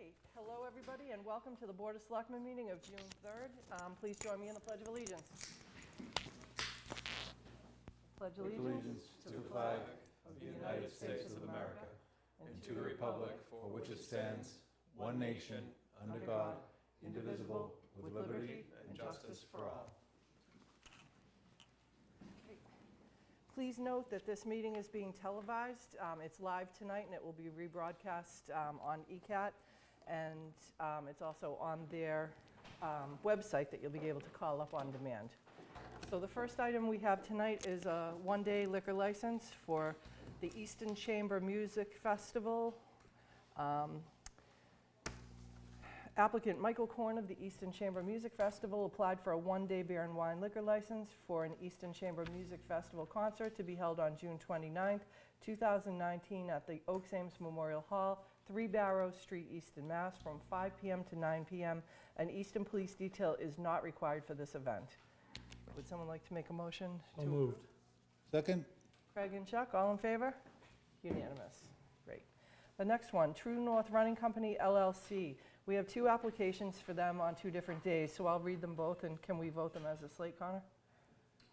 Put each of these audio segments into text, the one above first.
right. Hello, everybody, and welcome to the Board of Selectmen meeting of June 3rd. Please join me in the Pledge of Allegiance. Pledge allegiance to the flag of the United States of America and to the republic for which it stands, one nation, under God, indivisible, with liberty and justice for all. Please note that this meeting is being televised. It's live tonight, and it will be rebroadcast on ECAT, and it's also on their website that you'll be able to call up on demand. So the first item we have tonight is a one-day liquor license for the Easton Chamber Music Festival. Applicant Michael Korn of the Easton Chamber Music Festival applied for a one-day beer and wine liquor license for an Easton Chamber Music Festival concert to be held on June 29th, 2019 at the Oaks Ames Memorial Hall, 3 Barrow Street, Easton, Mass. From 5 p.m. to 9 p.m. An Easton Police detail is not required for this event. Would someone like to make a motion? So moved. Second? Craig and Chuck, all in favor? Unanimous. Great. The next one, True North Running Company, LLC. We have two applications for them on 2 different days, so I'll read them both, and can we vote them as a slate, Connor?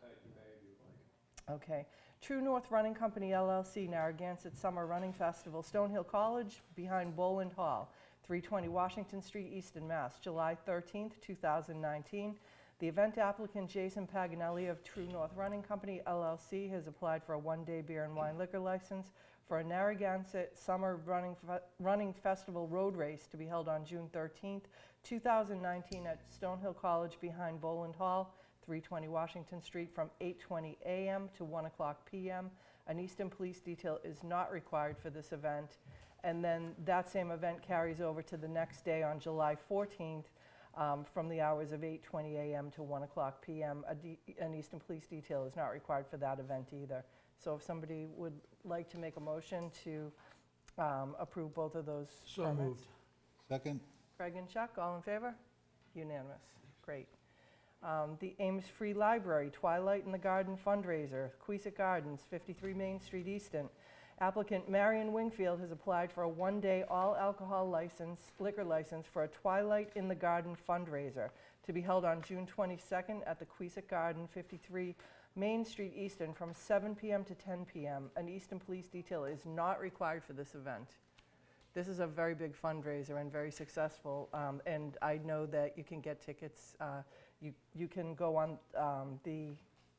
You may, if you'd like. Okay. True North Running Company, LLC, Narragansett Summer Running Festival, Stonehill College, behind Boland Hall, 320 Washington Street, Easton, Mass., July 13th, 2019. The event applicant, Jason Paganelli of True North Running Company, LLC, has applied for a one-day beer and wine liquor license for a Narragansett Summer Running Festival road race to be held on June 13th, 2019 at Stonehill College behind Boland Hall, 320 Washington Street, from 8:20 a.m. to 1 o'clock p.m. An Easton Police detail is not required for this event. And then that same event carries over to the next day on July 14th, from the hours of 8:20 a.m. to 1 o'clock p.m. An Easton Police detail is not required for that event either. So if somebody would like to make a motion to approve both of those So permits. moved. Second? Craig and Chuck, all in favor? Unanimous. Great. The Ames Free Library, Twilight in the Garden fundraiser, Queesit Gardens, 53 Main Street, Easton. Applicant Marion Wingfield has applied for a one-day all-alcohol liquor license for a Twilight in the Garden fundraiser to be held on June 22nd at the Queesit Garden, 53 Main Street, Easton, from 7 p.m. to 10 p.m. An Easton Police detail is not required for this event. This is a very big fundraiser and very successful, and I know that you can get tickets. You can go on the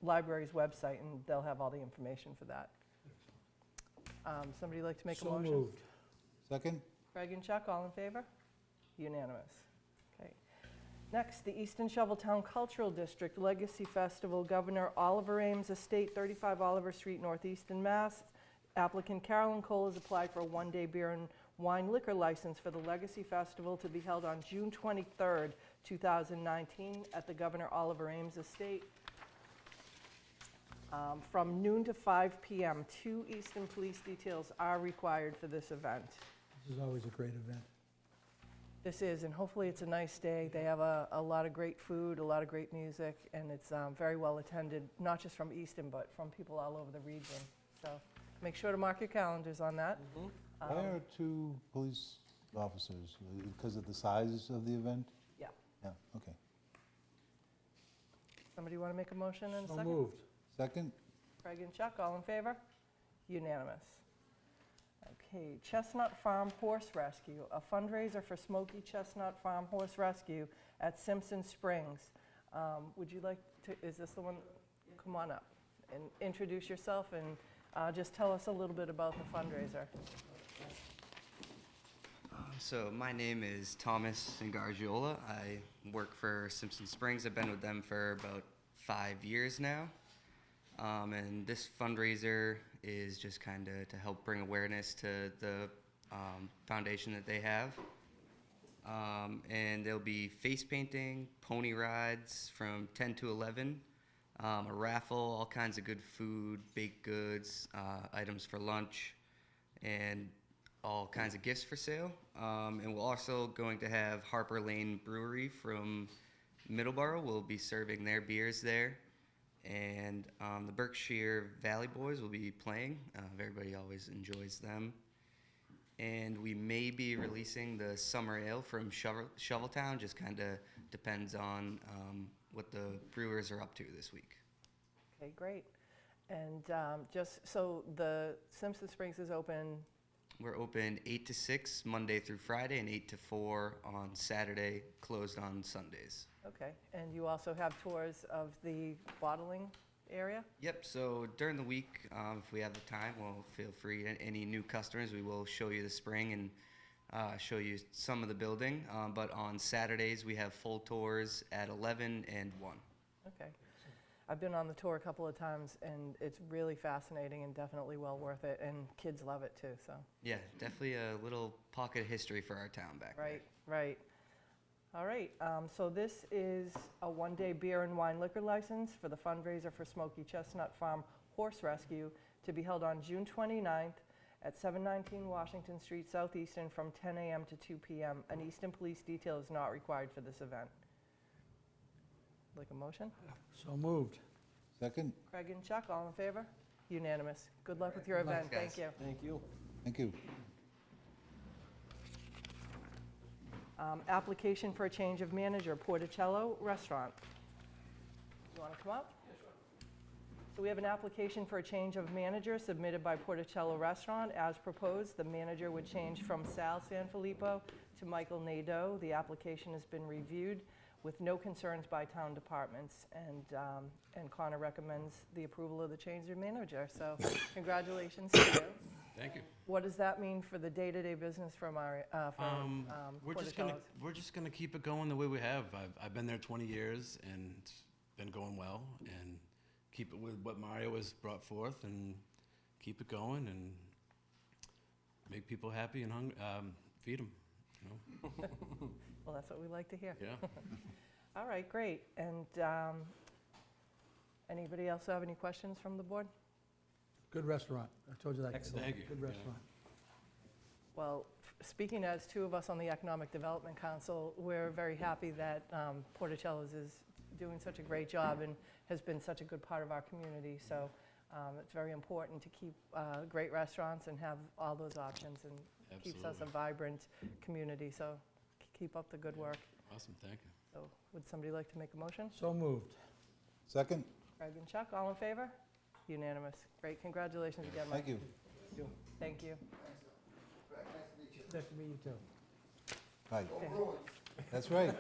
library's website, and they'll have all the information for that. Somebody like to make a motion? So moved. Second? Craig and Chuck, all in favor? Unanimous. Okay. Next, the Easton Shoveltown Cultural District Legacy Festival, Governor Oliver Ames Estate, 35 Oliver Street, Northeastern Mass. Applicant Carolyn Cole has applied for a one-day beer and wine liquor license for the Legacy Festival to be held on June 23rd, 2019 at the Governor Oliver Ames Estate. From noon to 5 p.m. 2 Easton Police details are required for this event. This is always a great event. This is, and hopefully it's a nice day. They have a lot of great food, a lot of great music, and it's very well attended, not just from Easton, but from people all over the region. So make sure to mark your calendars on that. Why are 2 police officers? Because of the size of the event? Yeah. Yeah, okay. Somebody want to make a motion in a So second? moved. Second? Craig and Chuck, all in favor? Unanimous. Okay, Chestnut Farm Horse Rescue, a fundraiser for Smoky Chestnut Farm Horse Rescue at Simpson Springs. Would you like to, is this the one? Come on up and introduce yourself and just tell us a little bit about the fundraiser. So my name is Thomas Gargiola. I work for Simpson Springs. I've been with them for about 5 years now. And this fundraiser is just kind of to help bring awareness to the foundation that they have. And there'll be face painting, pony rides from 10 to 11, a raffle, all kinds of good food, baked goods, items for lunch, and all kinds of gifts for sale. And we're also going to have Harper Lane Brewery from Middleborough. We'll be serving their beers there. And the Berkshire Valley Boys will be playing. Everybody always enjoys them. and we may be releasing the summer ale from Shoveltown. Just kind of depends on what the brewers are up to this week. Okay, great. And just so the Simpson Springs is open, We're open 8 to 6 Monday through Friday and 8 to 4 on Saturday, closed on Sundays. okay. And you also have tours of the bottling area? Yep, so during the week, if we have the time, we'll feel free. Any new customers, we will show you the spring and show you some of the building. But on Saturdays, we have full tours at 11 and 1. Okay. I've been on the tour a couple of times, and it's really fascinating and definitely well worth it, and kids love it too, so. Yeah, definitely a little pocket of history for our town back Right, right. All right, so this is a one-day beer and wine liquor license for the fundraiser for Smoky Chestnut Farm Horse Rescue to be held on June 29th at 719 Washington Street, Southeastern, from 10 a.m. to 2 p.m. An Easton Police detail is not required for this event. Like a motion? So moved. Second? Craig and Chuck, all in favor? Unanimous. Good luck with your Good luck, event. Thank guys. you. Thank you. Thank you. Application for a change of manager, Porticello Restaurant. You want to come up? So we have an application for a change of manager submitted by Porticello Restaurant. As proposed, the manager would change from Sal Sanfilippo to Michael Nadeau. The application has been reviewed with no concerns by town departments, and Connor recommends the approval of the change of manager. So congratulations to you. Thank you. What does that mean for the day-to-day business from our, We're just gonna keep it going the way we have. I've been there 20 years and it's been going well, and keep it with what Mario has brought forth and keep it going and make people happy and feed them. You know? Well, that's what we like to hear. Yeah. All right, great. And anybody else have any questions from the board? Good restaurant. I told you that. Excellent. Thank you. Good Yeah. restaurant. Well, speaking as two of us on the Economic Development Council, we're very happy that Porticello's is doing such a great job and has been such a good part of our community. So it's very important to keep great restaurants and have all those options, and keeps us a Absolutely. vibrant community. So keep up the good work. Awesome, thank you. So would somebody like to make a motion? So moved. Second? Craig and Chuck, all in favor? Unanimous. Great, congratulations again, Mike. Thank you. Thank you. Nice to meet you too. Hi. That's right.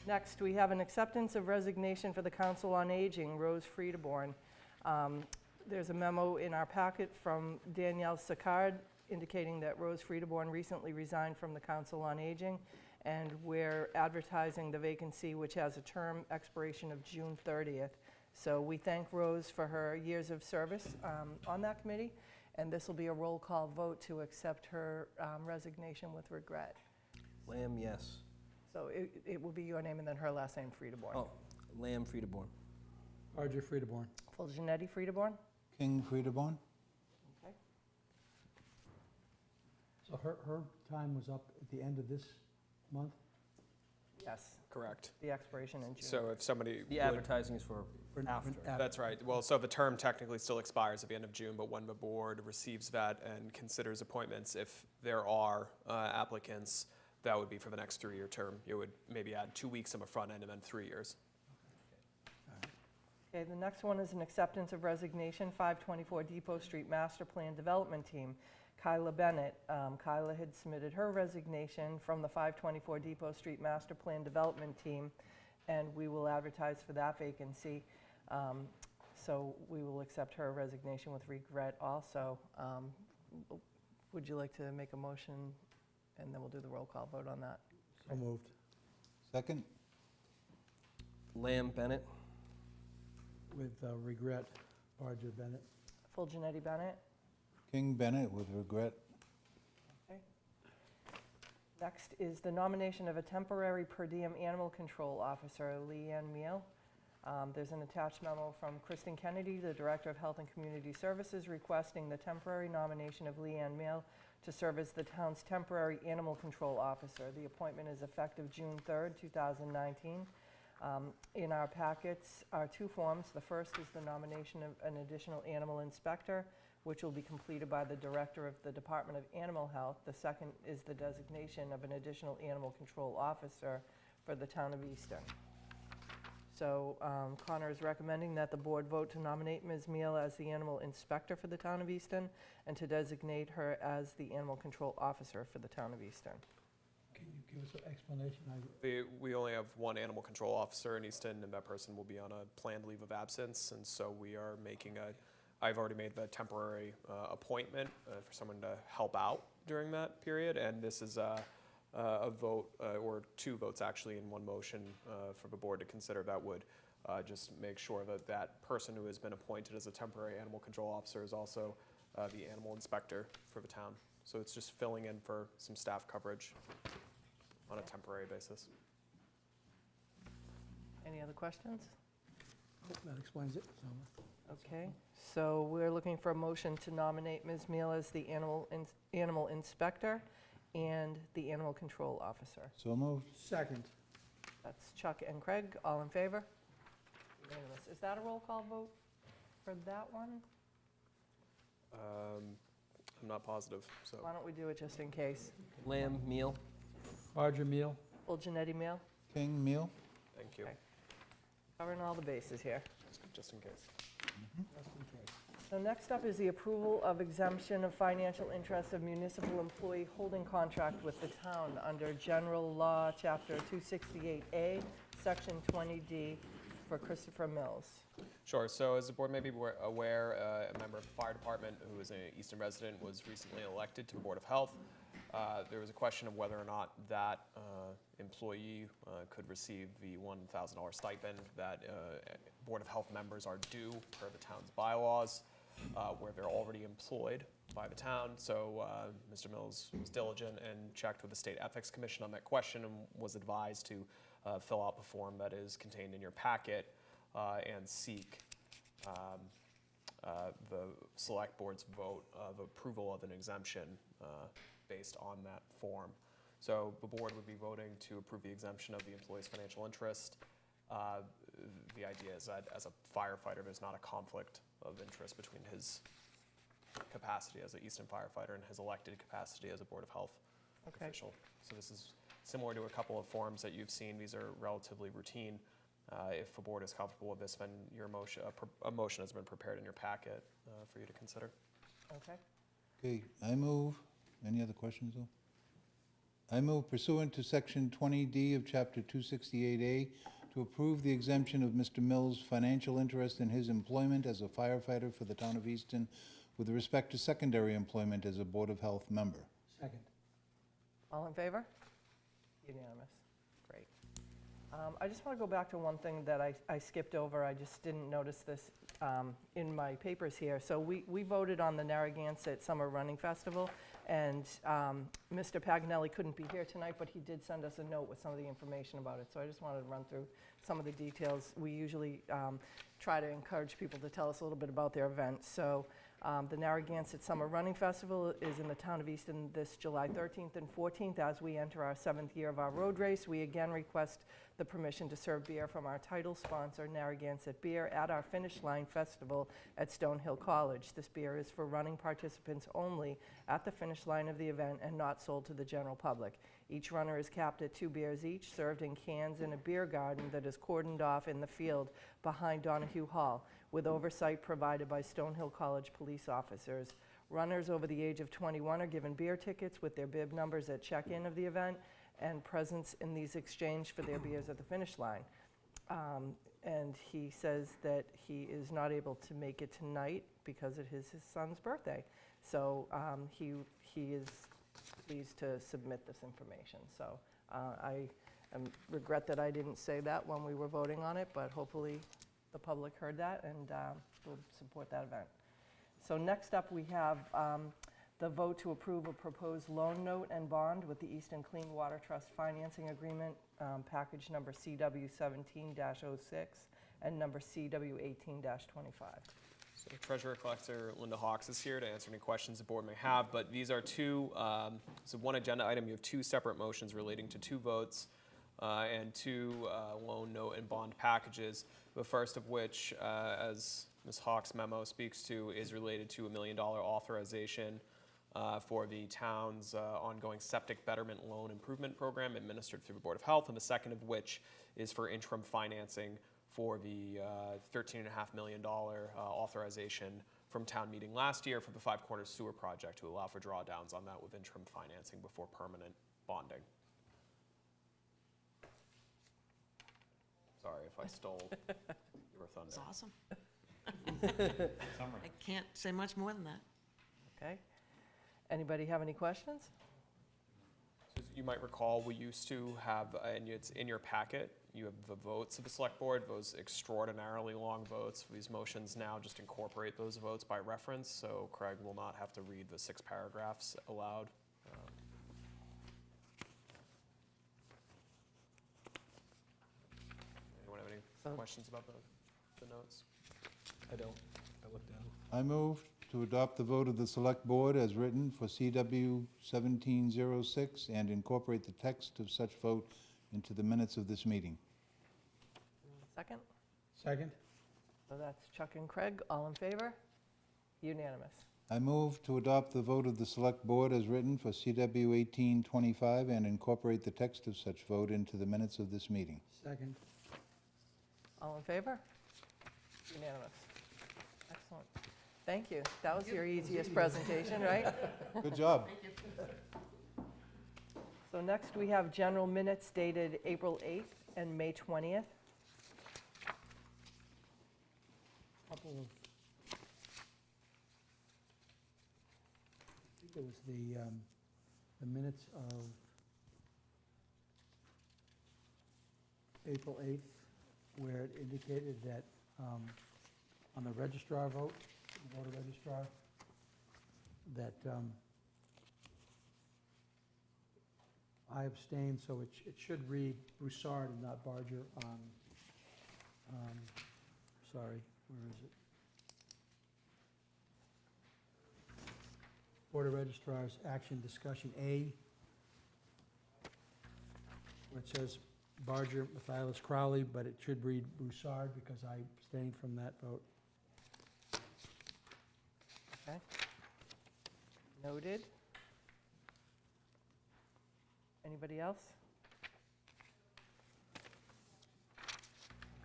Next, we have an acceptance of resignation for the Council on Aging, Rose Friedeborn. There's a memo in our packet from Danielle Sicard indicating that Rose Friedeborn recently resigned from the Council on Aging, and we're advertising the vacancy, which has a term expiration of June 30th. So we thank Rose for her years of service on that committee, and this will be a roll call vote to accept her resignation with regret. Lamb, yes. So it will be your name and then her last name, Friedeborn. Oh, Lamb Friedeborn. Archer Friedeborn. Fulgenetti Friedeborn? King Friedeborn? Okay. So her time was up at the end of this month? Yes, Correct. the expiration in June. So if somebody The would- advertising is for after. That's right. Well, so the term technically still expires at the end of June, but when the board receives that and considers appointments, if there are applicants, that would be for the next 3-year term. You would maybe add 2 weeks on the front end and then 3 years. Okay, the next one is an acceptance of resignation, 524 Depot Street Master Plan Development Team. Kyla Bennett. Kyla had submitted her resignation from the 524 Depot Street Master Plan Development Team, and we will advertise for that vacancy. So we will accept her resignation with regret also. Would you like to make a motion, and then we'll do the roll call vote on that? So moved. Second? Lamb, Bennett. With regret, Archer Bennett. Fulgenetti Bennett? King Bennett with regret. Okay. Next is the nomination of a temporary per diem animal control officer, Leanne Meal. There's an attached memo from Kristen Kennedy, the Director of Health and Community Services, requesting the temporary nomination of Leanne Meal to serve as the town's temporary animal control officer. The appointment is effective June 3rd, 2019. In our packets are 2 forms. The first is the nomination of an additional animal inspector. which will be completed by the Director of the Department of Animal Health. The second is the designation of an additional animal control officer for the town of Easton. So Connor is recommending that the board vote to nominate Ms. Meal as the animal inspector for the town of Easton and to designate her as the animal control officer for the town of Easton. Can you give us an explanation? We only have one animal control officer in Easton, and that person will be on a planned leave of absence, and so we are making I've already made the temporary appointment for someone to help out during that period, and this is a vote, or two votes actually in one motion for the board to consider that would just make sure that that person who has been appointed as a temporary animal control officer is also the animal inspector for the town. So it's just filling in for some staff coverage on a temporary basis. Any other questions? That explains it. Okay, so we're looking for a motion to nominate Ms. Meal as the animal inspector and the animal control officer. So moved. Second. That's Chuck and Craig, all in favor? Unanimous. Is that a roll call vote for that one? I'm not positive, so. Why don't we do it just in case? Lamb, Meal. Barger, Meal. Full Janetti Meal, King, Meal. Thank you. Okay. Covering all the bases here. Just in case. Just in case. So next up is the approval of exemption of financial interest of municipal employee holding contract with the town under General Law, Chapter 268A, Section 20D for Christopher Mills. Sure. So as the board may be aware, a member of the fire department who is an Easton resident was recently elected to the Board of Health. There was a question of whether or not that employee could receive the $1,000 stipend that Board of Health members are due per the town's bylaws, where they're already employed by the town. So Mr. Mills was diligent and checked with the State Ethics Commission on that question and was advised to fill out the form that is contained in your packet and seek the Select Board's vote of approval of an exemption based on that form. So the board would be voting to approve the exemption of the employee's financial interest. The idea is that as a firefighter, there's not a conflict of interest between his capacity as an Easton firefighter and his elected capacity as a Board of Health official. So this is similar to a couple of forms that you've seen. These are relatively routine. If the board is comfortable with this, then your motion, a motion has been prepared in your packet for you to consider. Okay. Okay, I move, any other questions though? I move pursuant to Section 20D of Chapter 268A to approve the exemption of Mr. Mills' financial interest in his employment as a firefighter for the town of Easton with respect to secondary employment as a Board of Health member. Second. All in favor? Unanimous. Great. I just want to go back to one thing that I skipped over. I just didn't notice this in my papers here. So we voted on the Narragansett Summer Running Festival, and Mr. Paganelli couldn't be here tonight, but he did send us a note with some of the information about it. So I just wanted to run through some of the details. We usually try to encourage people to tell us a little bit about their events. So the Narragansett Summer Running Festival is in the town of Easton this July 13th and 14th. As we enter our 7th year of our road race, we again request the permission to serve beer from our title sponsor, Narragansett Beer, at our Finish Line Festival at Stonehill College. This beer is for running participants only at the finish line of the event and not sold to the general public. Each runner is capped at 2 beers each, served in cans in a beer garden that is cordoned off in the field behind Donahue Hall, with oversight provided by Stonehill College police officers. Runners over the age of 21 are given beer tickets with their bib numbers at check-in of the event, and presents in these exchanged for their beers at the finish line. And he says that he is not able to make it tonight because it is his son's birthday. So he is pleased to submit this information. So I regret that I didn't say that when we were voting on it, but hopefully the public heard that and will support that event. So next up we have the vote to approve a proposed loan note and bond with the Easton Clean Water Trust Financing Agreement, package number CW17-06 and number CW18-25. So Treasurer Collector Linda Hawks is here to answer any questions the board may have, but these are two, so one agenda item, you have two separate motions relating to two votes and two loan note and bond packages, the first of which, as Ms. Hawk's memo speaks to is related to $1 million authorization for the town's ongoing septic betterment loan improvement program administered through the Board of Health, and the second of which is for interim financing for the $13.5 million authorization from town meeting last year for the Five Corners Sewer Project to allow for drawdowns on that with interim financing before permanent bonding. Sorry if I stole your thunder. It's awesome. I can't say much more than that. Okay. Anybody have any questions? So as you might recall, we used to have, and it's in your packet, you have the votes of the select board, those extraordinarily long votes. These motions now just incorporate those votes by reference, so Craig will not have to read the 6 paragraphs aloud. Anyone have any questions about the notes? I don't. I looked down. I move to adopt the vote of the Select Board as written for CW 1706 and incorporate the text of such vote into the minutes of this meeting. Second? Second? So that's Chuck and Craig, all in favor? Unanimous. I move to adopt the vote of the Select Board as written for CW 1825 and incorporate the text of such vote into the minutes of this meeting. Second. All in favor? Unanimous. Excellent. Thank you. That was your easiest presentation, right? Good job. So next we have general minutes dated April 8th and May 20th. Couple of, I think it was the minutes of April 8th, where it indicated that on the registrar vote, the voter registrar, that I abstained, so it should read Broussard and not Barger on, sorry, where is it? Board of Registrars Action Discussion A, where it says Barger, Mathias, Crowley, but it should read Broussard because I abstained from that vote. Okay. Noted. Anybody else?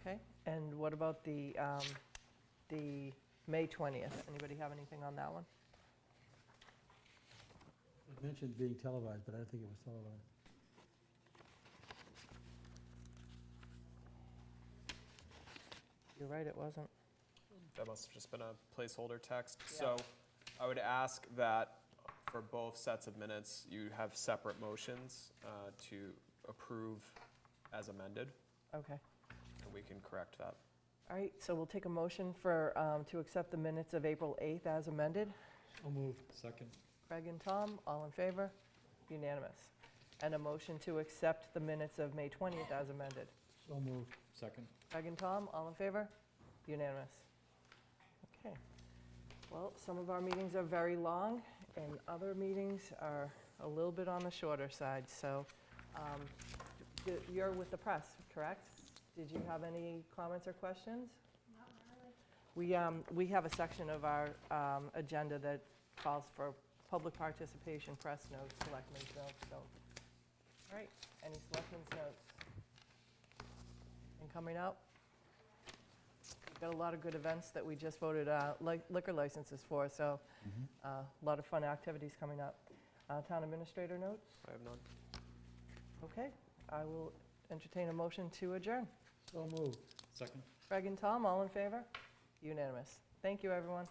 Okay, and what about the May 20th? Anybody have anything on that one? It mentioned being televised, but I don't think it was televised. You're right, it wasn't. That must have just been a placeholder text. Yeah. So I would ask that for both sets of minutes, you have separate motions to approve as amended, Okay. and we can correct that. All right, so we'll take a motion for, to accept the minutes of April 8th as amended. So moved. Second. Craig and Tom, all in favor? Unanimous. And a motion to accept the minutes of May 20th as amended. So moved. Second. Craig and Tom, all in favor? Unanimous. Okay. Well, some of our meetings are very long, and other meetings are a little bit on the shorter side. So you're with the press, correct? Did you have any comments or questions? Not really. We have a section of our agenda that calls for public participation, press notes, selectmen's notes. So, all right, any selectmen's notes? And coming up? We've got a lot of good events that we just voted liquor licenses for, so a lot of fun activities coming up. Town administrator notes? I have none. Okay, I will entertain a motion to adjourn. So moved. Second. Craig and Tom, all in favor? Unanimous. Thank you, everyone.